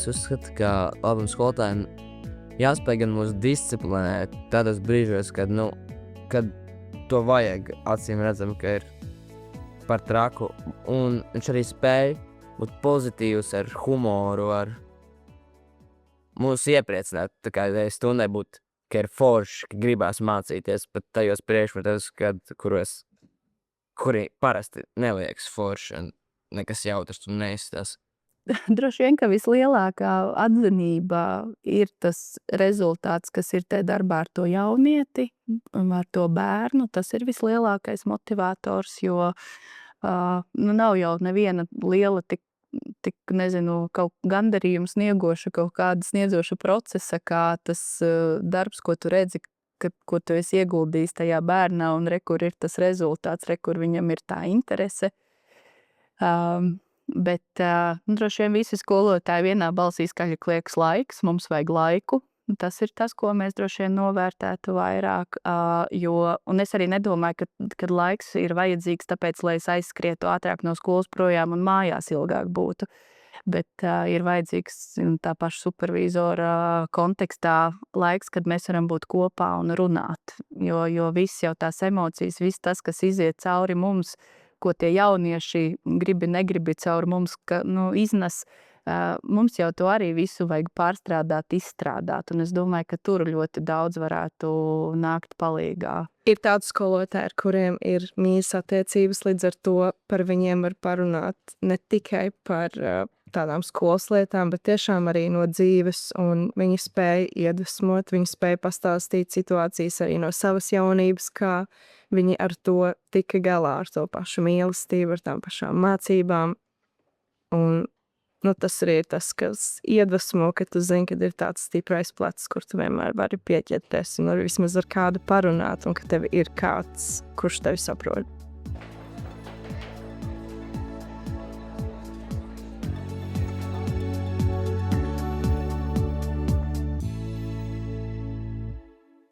es uzskatu, ka labam skolotājiem jāspēj gan mūs disciplinēt tādos brīžos, kad to vajag, acīm redzam, ka ir par traku. Un viņš arī spēj būt pozitīvs ar humoru, ar mūs iepriecināt. Tā kā stundai būt, ka ir forši, ka gribās mācīties pat tajos priekšmetos, kuri parasti neliekas forši un nekas jautrs un neizstās. Droši vien, ka vislielākā atzinība ir tas rezultāts, kas ir te darbā ar to jaunieti, ar to bērnu. Tas ir vislielākais motivators, jo nav jau neviena liela tik kaut gandarījums sniegoša, kaut kāda sniedzoša procesa, kā tas darbs, ko tu redzi, ko tu esi ieguldījis tajā bērnā, un kur ir tas rezultāts, kur viņam ir tā interese. Bet droši vien visi skolotāji vienā balsī skaļi kliedz laiks, mums vajag laiku. Tas ir tas, ko mēs droši vien novērtētu vairāk, un es arī nedomāju, ka laiks ir vajadzīgs tāpēc, lai es aizskrietu ātrāk no skolas projām un mājās ilgāk būtu. Bet ir vajadzīgs tā paša supervīzora kontekstā laiks, kad mēs varam būt kopā un runāt. Jo viss jau tās emocijas, viss tas, kas iziet cauri mums, ko tie jaunieši negribi cauri mums, iznes, mums jau to arī visu vajag pārstrādāt, izstrādāt. Un es domāju, ka tur ļoti daudz varētu nākt palīgā. Ir tādi skolotāji, ar kuriem ir mīļas attiecības, līdz ar to par viņiem var parunāt ne tikai par tādām skolas lietām, bet tiešām arī no dzīves, un viņi spēja iedvesmot, viņi spēja pastāstīt situācijas arī no savas jaunības, kā viņi ar to tika galā, ar to pašu mīlestību, ar tām pašām mācībām. Un tas arī ir tas, kas iedvesmo, ka tu zini, kad ir tāds stiprais plecs, kur tu vienmēr vari pieķerties un vismaz ar kādu parunāt, un ka tev ir kāds, kurš tevi saprot.